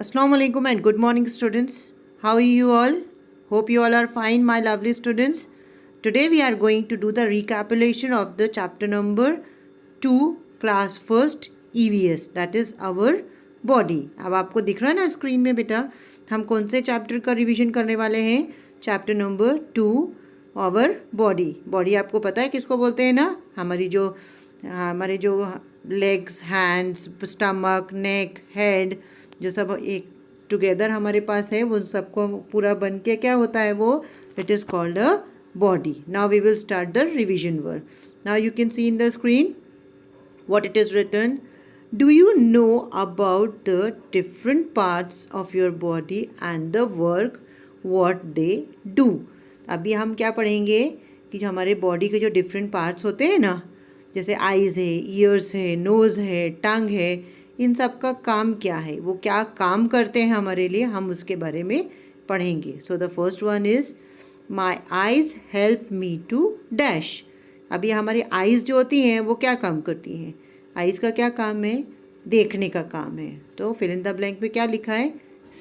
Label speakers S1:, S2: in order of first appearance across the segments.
S1: Assalamu alaikum and good morning students. How are you all? Hope you all are fine, my lovely students. Today we are going to do the recapitulation of the chapter number 2 class 1st EVS, that is our body. अब आपको दिख रहा है ना screen में बेटा, हम कौन से चैप्टर का रिवीजन करने वाले हैं? Chapter number 2 our body. Body आपको पता है किसको बोलते हैं ना? हमारे जो legs, hands, stomach, neck, head, जो सब एक टुगेदर हमारे पास है, वो सबको पूरा बन के क्या होता है वो? It is called a body. Now we will start the revision work. Now you can see in the screen what it is written. Do you know about the different parts of your body and the work what they do? अभी हम क्या पढ़ेंगे कि जो हमारे body के जो different parts होते हैं ना, जैसे आइज़ है, ईयर्स है, नोज़ है, टंग है, इन सब का काम क्या है, वो क्या काम करते हैं हमारे लिए, हम उसके बारे में पढ़ेंगे. So the first one is my eyes help me to dash. अभी हमारी आइज़ जो होती हैं वो क्या काम करती हैं? आइज़ का क्या काम है? देखने का काम है. तो फिल इन द ब्लैंक में क्या लिखा है?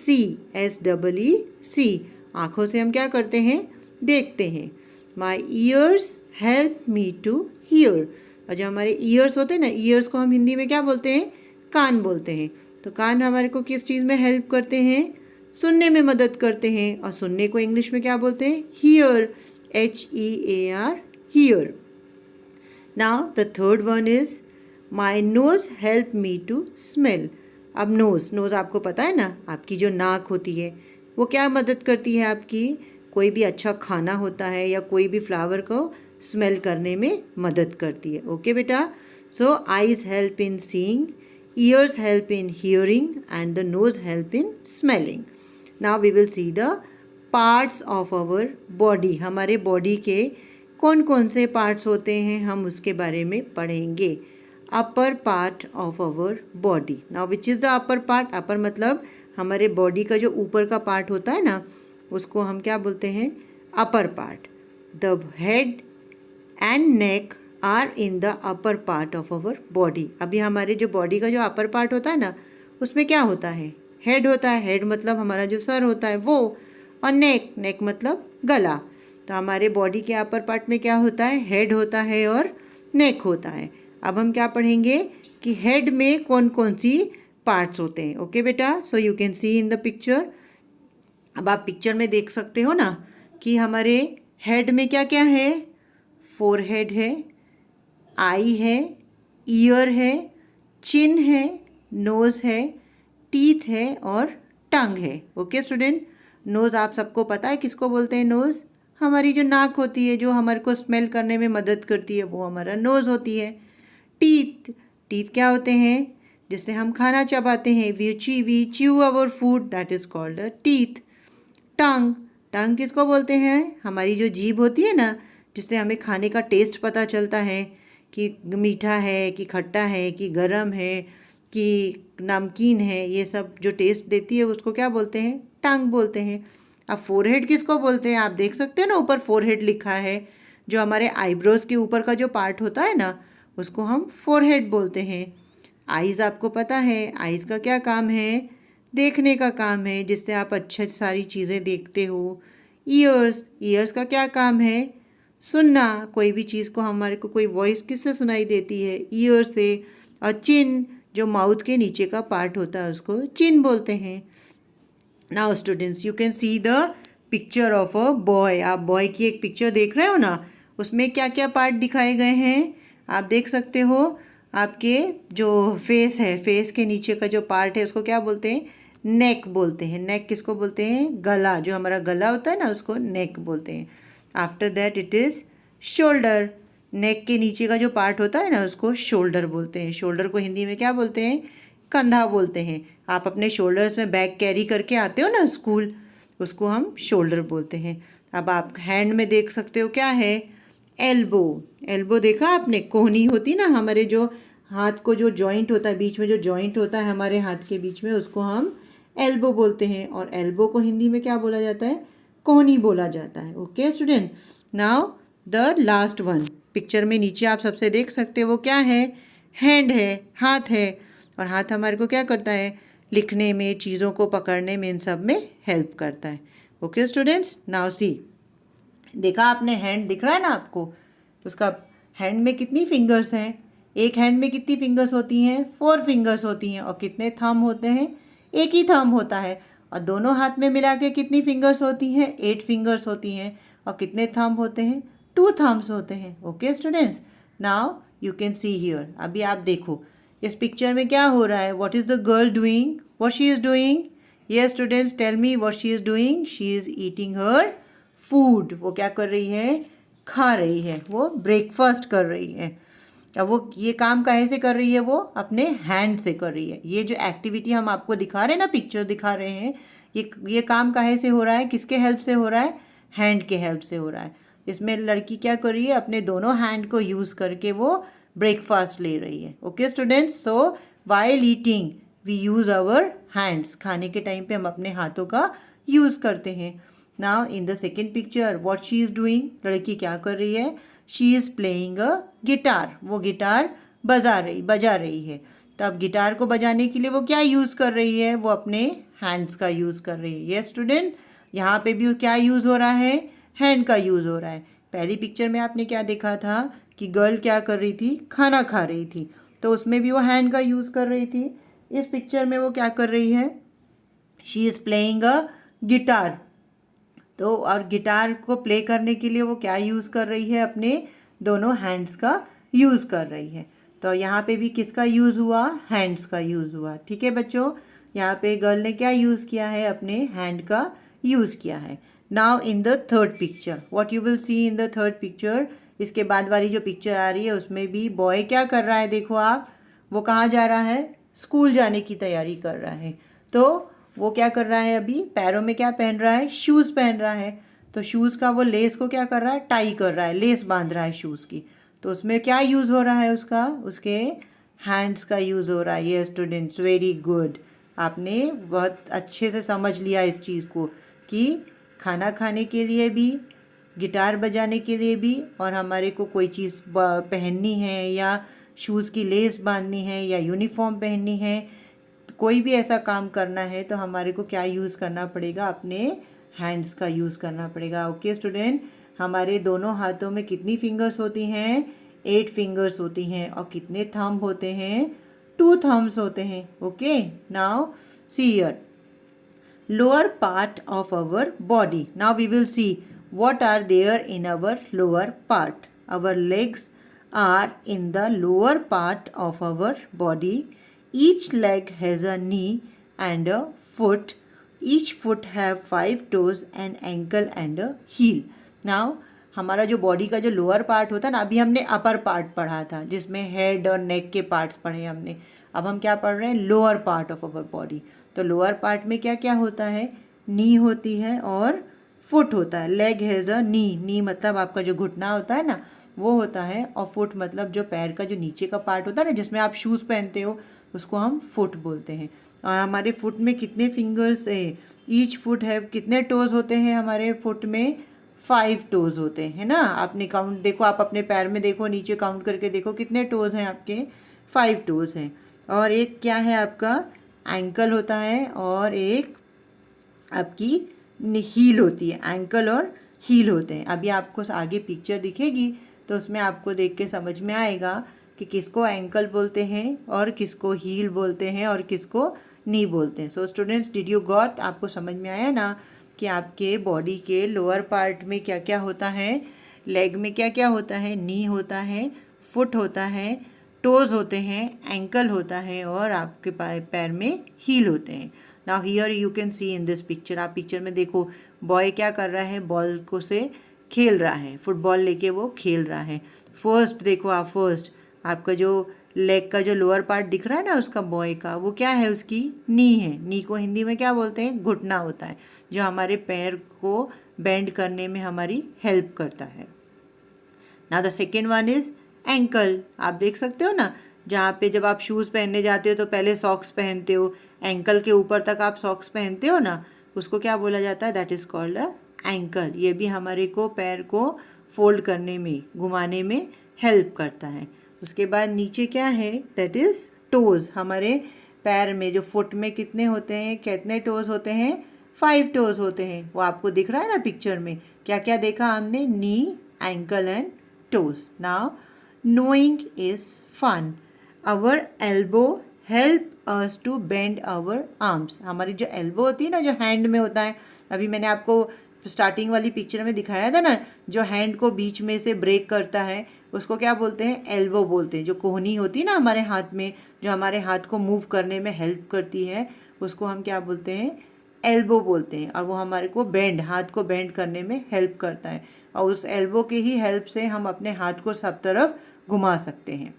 S1: CSEE. आँखों से हम क्या करते हैं? देखते हैं. My ears help me to hear. और जो हमारे ईयर्स होते हैं ना, ईयर्स को हम हिंदी में क्या बोलते हैं? कान बोलते हैं. तो कान हमारे को किस चीज़ में हेल्प करते हैं? सुनने में मदद करते हैं. और सुनने को इंग्लिश में क्या बोलते हैं? Hear. HEAR, hear. Now the third one is my nose help me to smell. अब नोज़ आपको पता है ना, आपकी जो नाक होती है वो क्या मदद करती है आपकी? कोई भी अच्छा खाना होता है या कोई भी फ्लावर को स्मेल करने में मदद करती है. ओके बेटा. So eyes help in seeing, ears help in hearing and the nose help in smelling. Now we will see the parts of our body. हमारे बॉडी के कौन कौन से पार्ट्स होते हैं हम उसके बारे में पढ़ेंगे. Upper part of our body. Now which is the upper part? Upper मतलब हमारे बॉडी का जो ऊपर का पार्ट होता है ना, उसको हम क्या बोलते हैं? Upper part. The head and neck are in the upper part of our body. अभी हमारे जो बॉडी का जो अपर पार्ट होता है ना, उसमें क्या होता है? हेड होता है. हेड मतलब हमारा जो सर होता है वो. और नेक मतलब गला. तो हमारे बॉडी के अपर पार्ट में क्या होता है? हेड होता है और नेक होता है. अब हम क्या पढ़ेंगे कि हेड में कौन कौन सी पार्ट्स होते हैं. ओके बेटा. So you can see in the picture. अब आप पिक्चर में देख सकते हो ना कि हमारे हेड में क्या क्या है? फोरहेड है, आई है, ईयर है, चिन है, नोज़ है, टीथ है और टंग है. Okay student. नोज़ आप सबको पता है किसको बोलते हैं? नोज़ हमारी जो नाक होती है, जो हमारे को स्मेल करने में मदद करती है, वो हमारा नोज़ होती है. टीथ क्या होते हैं? जिससे हम खाना चबाते हैं. We chew our food, that is called a teeth. Tongue किसको बोलते हैं? हमारी जो जीभ होती है ना, जिससे हमें खाने का टेस्ट पता चलता है कि मीठा है कि खट्टा है कि गरम है कि नमकीन है. ये सब जो टेस्ट देती है उसको क्या बोलते हैं? टंग बोलते हैं. अब फोरहेड किसको बोलते हैं? आप देख सकते हैं ना, ऊपर फोरहेड लिखा है. जो हमारे आईब्रोज़ के ऊपर का जो पार्ट होता है ना, उसको हम फोरहेड बोलते हैं. आइज़ आपको पता है, आइज़ का क्या काम है? देखने का काम है, जिससे आप अच्छे सारी चीज़ें देखते हो. ईयर्स का क्या काम है? सुनना. कोई भी चीज़ को हमारे को कोई वॉइस किससे सुनाई देती है? ईयर से. और चिन जो माउथ के नीचे का पार्ट होता है उसको चिन बोलते हैं. Now students, you can see the picture of a boy. आप बॉय की एक पिक्चर देख रहे हो ना, उसमें क्या क्या पार्ट दिखाए गए हैं आप देख सकते हो. आपके जो फेस है, फेस के नीचे का जो पार्ट है उसको क्या बोलते हैं? नेक बोलते हैं. नेक किसको बोलते हैं? गला. जो हमारा गला होता है ना, उसको नेक बोलते हैं. After that it is shoulder. Neck के नीचे का जो पार्ट होता है ना, उसको शोल्डर बोलते हैं. शोल्डर को हिंदी में क्या बोलते हैं? कंधा बोलते हैं. आप अपने शोल्डर्स में बैग कैरी करके आते हो ना स्कूल, उसको हम शोल्डर बोलते हैं. अब आप हैंड में देख सकते हो क्या है? एल्बो देखा आपने? कोहनी होती ना हमारे जो हाथ को जो जॉइंट होता है, बीच में जो जॉइंट होता है हमारे हाथ के बीच में, उसको हम एल्बो बोलते हैं. और एल्बो को हिंदी में क्या बोला जाता है? कोहनी बोला जाता है. Okay student. Now the last one. Picture में नीचे आप सबसे देख सकते हो वो क्या है? हैंड है, हाथ है. और हाथ हमारे को क्या करता है? लिखने में, चीज़ों को पकड़ने में, इन सब में हेल्प करता है। ओके स्टूडेंट्स, नाउ सी, देखा आपने हैंड दिख रहा है ना आपको, उसका हैंड में कितनी फिंगर्स हैं? एक हैंड में कितनी फिंगर्स होती हैं? 4 फिंगर्स होती हैं। और कितने थंब होते हैं? एक ही थंब होता है। और दोनों हाथ में मिला के कितनी फिंगर्स होती हैं? 8 फिंगर्स होती हैं। और कितने थंब होते हैं? 2 थम्स होते हैं। Okay students, now you can see here. अभी आप देखो इस पिक्चर में क्या हो रहा है। What is the girl doing? What she is doing? Yes students, tell me what she is doing. She is eating her food. वो क्या कर रही है? खा रही है, वो ब्रेकफास्ट कर रही है। अब वो ये काम काहे से कर रही है? वो अपने हैंड से कर रही है। ये जो एक्टिविटी हम आपको दिखा रहे हैं ना, पिक्चर दिखा रहे हैं, ये काम काहे से हो रहा है? किसके हेल्प से हो रहा है? हैंड के हेल्प से हो रहा है। इसमें लड़की क्या कर रही है? अपने दोनों हैंड को यूज़ करके वो ब्रेकफास्ट ले रही है। Okay students, so while eating we use our hands. खाने के टाइम पे हम अपने हाथों का यूज़ करते हैं। Now in the second picture what she is doing? लड़की क्या कर रही है? She is playing a guitar. वो गिटार बजा रही है। तो अब गिटार को बजाने के लिए वो क्या यूज़ कर रही है? वो अपने हैंड्स का यूज़ कर रही है। यस स्टूडेंट, यहाँ पे भी क्या यूज़ हो रहा है? हैंड का यूज़ हो रहा है। पहली पिक्चर में आपने क्या देखा था कि गर्ल क्या कर रही थी? खाना खा रही थी, तो उसमें भी वो हैंड का यूज़ कर रही थी। इस पिक्चर में वो क्या कर रही है? She is playing a guitar. तो और गिटार को प्ले करने के लिए वो क्या यूज़ कर रही है? अपने दोनों हैंड्स का यूज़ कर रही है। तो यहाँ पे भी किसका यूज़ हुआ? हैंड्स का यूज़ हुआ। ठीक है बच्चों, यहाँ पे गर्ल ने क्या यूज़ किया है? अपने हैंड का यूज़ किया है। Now in the third picture what you will see in the third picture, इसके बाद वाली जो पिक्चर आ रही है उसमें भी बॉय क्या कर रहा है? देखो आप, वो कहाँ जा रहा है? स्कूल जाने की तैयारी कर रहा है। तो वो क्या कर रहा है? अभी पैरों में क्या पहन रहा है? शूज़ पहन रहा है। तो शूज़ का वो लेस को क्या कर रहा है? टाई कर रहा है, लेस बांध रहा है शूज़ की। तो उसमें क्या यूज़ हो रहा है उसका? उसके हैंड्स का यूज़ हो रहा है। ये स्टूडेंट्स, वेरी गुड, आपने बहुत अच्छे से समझ लिया इस चीज़ को कि खाना खाने के लिए भी, गिटार बजाने के लिए भी, और हमारे को कोई चीज़ पहननी है या शूज़ की लेस बांधनी है या यूनिफॉर्म पहननी है, कोई भी ऐसा काम करना है तो हमारे को क्या यूज़ करना पड़ेगा? अपने हैंड्स का यूज़ करना पड़ेगा। ओके स्टूडेंट, हमारे दोनों हाथों में कितनी फिंगर्स होती हैं? 8 फिंगर्स होती हैं। और कितने थंब होते हैं? 2 थम्स होते हैं। Okay, now see here, lower part of our body. Now we will see what are there in our lower part. Our legs are in the lower part of our body. Each leg has a knee and a foot. Each foot have 5 toes, an ankle and a heel. Now हमारा जो body का जो lower part होता है ना, अभी हमने upper part पढ़ा था जिसमें हेड और नेक के पार्ट्स पढ़े हमने। अब हम क्या पढ़ रहे हैं? Lower part of our body. तो लोअर पार्ट में क्या क्या होता है? नी होती है और फुट होता है। लेग हैज़ अ नी, नी मतलब आपका जो घुटना होता है ना, वो होता है। और फुट मतलब जो पैर का जो नीचे का पार्ट होता है ना, जिसमें आप शूज़ पहनते हो, उसको हम फुट बोलते हैं। और हमारे फुट में कितने फिंगर्स है? ईच फुट है, कितने टोज़ होते हैं हमारे फुट में? 5 टोज़ होते हैं ना। आपने काउंट देखो, आप अपने पैर में देखो, नीचे काउंट करके देखो कितने टोज़ हैं आपके? 5 टोज़ हैं। और एक क्या है आपका? एंकल होता है, और एक आपकी हील होती है। एंकल और हील होते हैं। अभी आपको आगे पिक्चर दिखेगी तो उसमें आपको देख के समझ में आएगा कि किसको एंकल बोलते हैं और किसको हील बोलते हैं और किसको नी बोलते हैं। So students, did you got? आपको समझ में आया ना कि आपके बॉडी के लोअर पार्ट में क्या क्या होता है? लेग में क्या क्या होता है? नी होता है, फुट होता है, टोज़ होते हैं, एंकल होता है, और आपके पैर में हील होते हैं। Now here you can see in this picture, आप पिक्चर में देखो बॉय क्या कर रहा है? बॉल को से खेल रहा है, फुटबॉल लेके वो खेल रहा है। फर्स्ट देखो आप, फर्स्ट आपका जो लेग का जो लोअर पार्ट दिख रहा है ना उसका, बॉय का, वो क्या है? उसकी नी है। नी को हिंदी में क्या बोलते हैं? घुटना होता है, जो हमारे पैर को बेंड करने में हमारी हेल्प करता है। Now the second one is ankle. आप देख सकते हो ना, जहाँ पे जब आप शूज़ पहनने जाते हो तो पहले सॉक्स पहनते हो, एंकल के ऊपर तक आप सॉक्स पहनते हो ना, उसको क्या बोला जाता है? That is called a ankle. ये भी हमारे को पैर को फोल्ड करने में, घुमाने में हेल्प करता है। उसके बाद नीचे क्या है? That is toes. हमारे पैर में जो फुट में कितने होते हैं, कितने टोज होते हैं, 5 टोज होते हैं। वो आपको दिख रहा है ना पिक्चर में। क्या क्या देखा हमने, knee, ankle and toes. Now knowing is fun. Our elbow help us to bend our arms. हमारी जो एल्बो होती है ना, जो हैंड में होता है, अभी मैंने आपको स्टार्टिंग वाली पिक्चर में दिखाया था ना, जो हैंड को बीच में से ब्रेक करता है उसको क्या बोलते हैं, एल्बो बोलते हैं। जो कोहनी होती है ना हमारे हाथ में, जो हमारे हाथ को मूव करने में हेल्प करती है, उसको हम क्या बोलते हैं, एल्बो बोलते हैं। और वो हमारे को बेंड, हाथ को बेंड करने में हेल्प करता है। और उस एल्बो के ही हेल्प से हम अपने हाथ को सब तरफ घुमा सकते हैं।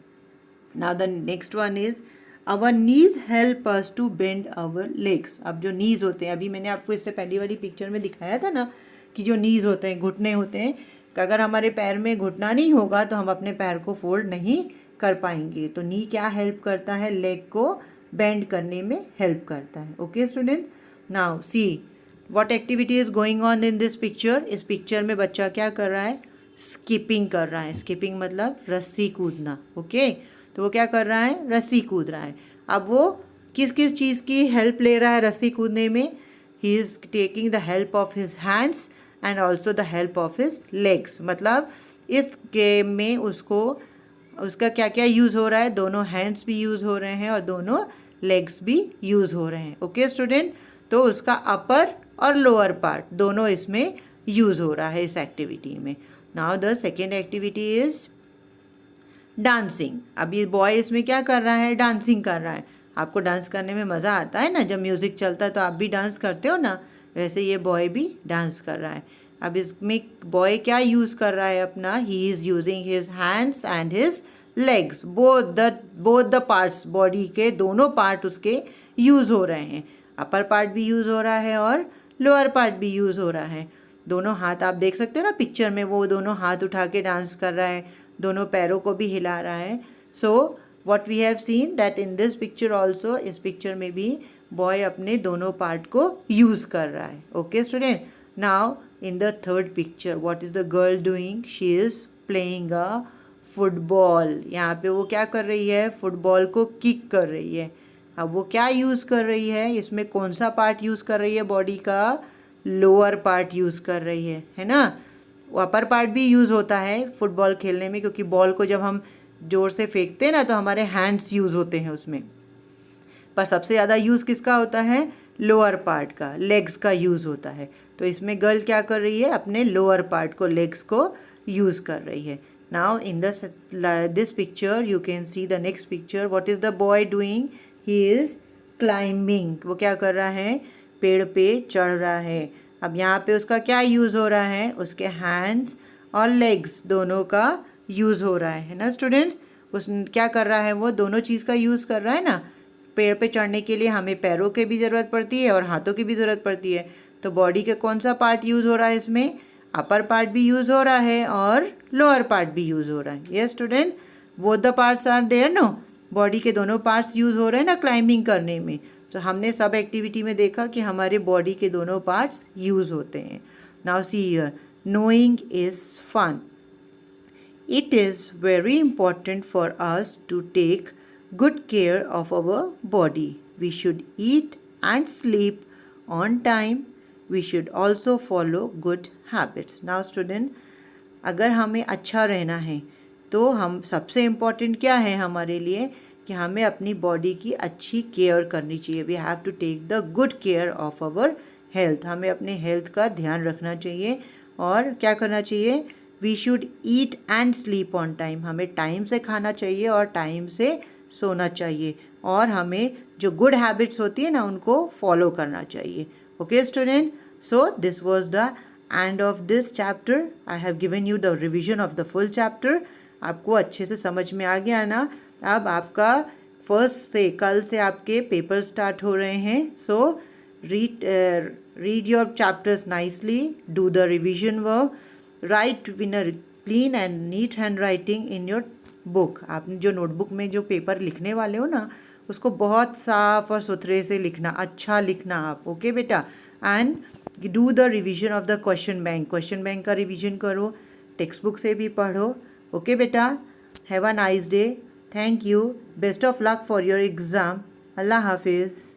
S1: Now the next one is our knees help us to bend our legs. अब जो नीज होते हैं, अभी मैंने आपको इससे पहली वाली पिक्चर में दिखाया था ना कि जो नीज होते हैं, घुटने होते हैं, कि अगर हमारे पैर में घुटना नहीं होगा तो हम अपने पैर को फोल्ड नहीं कर पाएंगे। तो नी क्या हेल्प करता है, लेग को बेंड करने में हेल्प करता है। Okay student, now see what activity is going on in this picture. इस पिक्चर में बच्चा क्या कर रहा है, स्किपिंग कर रहा है। स्किपिंग मतलब रस्सी कूदना। ओके, तो वो क्या कर रहा है, रस्सी कूद रहा है। अब वो किस किस चीज़ की हेल्प ले रहा है रस्सी कूदने में, he is taking the help of his hands and also the help of his legs. मतलब इस गेम में उसको उसका क्या क्या यूज़ हो रहा है, दोनों हैंड्स भी यूज़ हो रहे हैं और दोनों लेग्स भी यूज़ हो रहे हैं। ओके स्टूडेंट, तो उसका अपर और लोअर पार्ट दोनों इसमें यूज़ हो रहा है इस एक्टिविटी में। Now the second activity is dancing. अब ये बॉय इसमें क्या कर रहा है, डांसिंग कर रहा है। आपको डांस करने में मज़ा आता है ना, जब म्यूज़िक चलता है तो आप भी डांस करते हो ना, वैसे ये बॉय भी डांस कर रहा है। अब इसमें बॉय क्या यूज़ कर रहा है अपना, he is using his hands and his legs, both the parts, body के दोनों पार्ट उसके यूज़ हो रहे हैं। अपर पार्ट भी यूज़ हो रहा है और लोअर पार्ट भी यूज़ हो रहा है। दोनों हाथ आप देख सकते हो ना पिक्चर में, वो दोनों हाथ उठा के डांस कर रहा है, दोनों पैरों को भी हिला रहा है। So what we have seen that in this picture also, इस पिक्चर में भी बॉय अपने दोनों पार्ट को यूज़ कर रहा है। Okay student, now in the third picture what is the girl doing, she is playing a football. यहाँ पे वो क्या कर रही है, फुटबॉल को किक कर रही है। अब वो क्या यूज़ कर रही है, इसमें कौन सा पार्ट यूज़ कर रही है, बॉडी का लोअर पार्ट यूज़ कर रही है ना। अपर पार्ट भी यूज़ होता है फुटबॉल खेलने में, क्योंकि बॉल को जब हम ज़ोर से फेंकते हैं ना तो हमारे हैंड्स यूज़ होते हैं उसमें, पर सबसे ज़्यादा यूज़ किसका होता है, लोअर पार्ट का, लेग्स का यूज़ होता है। तो इसमें गर्ल क्या कर रही है, अपने लोअर पार्ट को, लेग्स को यूज़ कर रही है। Now in this picture you can see the next picture, what is the boy doing, he is climbing. वो क्या कर रहा है, पेड़ पे चढ़ रहा है। अब यहाँ पे उसका क्या यूज़ हो रहा है, उसके हैंड्स और लेग्स दोनों का यूज़ हो रहा है ना स्टूडेंट्स। उस क्या कर रहा है, वो दोनों चीज़ का यूज़ कर रहा है ना। पेड़ पे चढ़ने के लिए हमें पैरों की भी ज़रूरत पड़ती है और हाथों की भी ज़रूरत पड़ती है। तो बॉडी के कौन सा पार्ट यूज़ हो रहा है इसमें, अपर पार्ट भी यूज़ हो रहा है और लोअर पार्ट भी यूज़ हो रहा है। Yes student, both the parts are there no, body के दोनों पार्ट्स यूज़ हो रहे हैं ना क्लाइंबिंग करने में। तो हमने सब एक्टिविटी में देखा कि हमारे बॉडी के दोनों पार्ट्स यूज़ होते हैं। Now see here, knowing is fun. It is very important for us to take good care of our body. We should eat and sleep on time. We should also follow good habits. Now student, अगर हमें अच्छा रहना है तो हम सबसे important क्या है हमारे लिए, कि हमें अपनी बॉडी की अच्छी केयर करनी चाहिए। We have to take the good care of our health. हमें अपने हेल्थ का ध्यान रखना चाहिए और क्या करना चाहिए, we should eat and sleep on time. हमें टाइम से खाना चाहिए और टाइम से सोना चाहिए, और हमें जो गुड हैबिट्स होती है ना उनको फॉलो करना चाहिए। Okay student, so this was the end of this chapter. I have given you the revision of the full chapter. आपको अच्छे से समझ में आ गया ना। अब आपका फर्स्ट से, कल से आपके पेपर स्टार्ट हो रहे हैं। So read your chapters nicely, do the revision work, write in a clean and neat handwriting in your book. आपने जो नोटबुक में जो पेपर लिखने वाले हो ना, उसको बहुत साफ और सुथरे से लिखना, अच्छा लिखना आप। ओके बेटा, and do the revision of the question bank. Question bank का रिविजन करो, टेक्स्ट बुक से भी पढ़ो। ओके बेटा, have a nice day, thank you, best of luck for your exam. अल्लाह हाफिज़।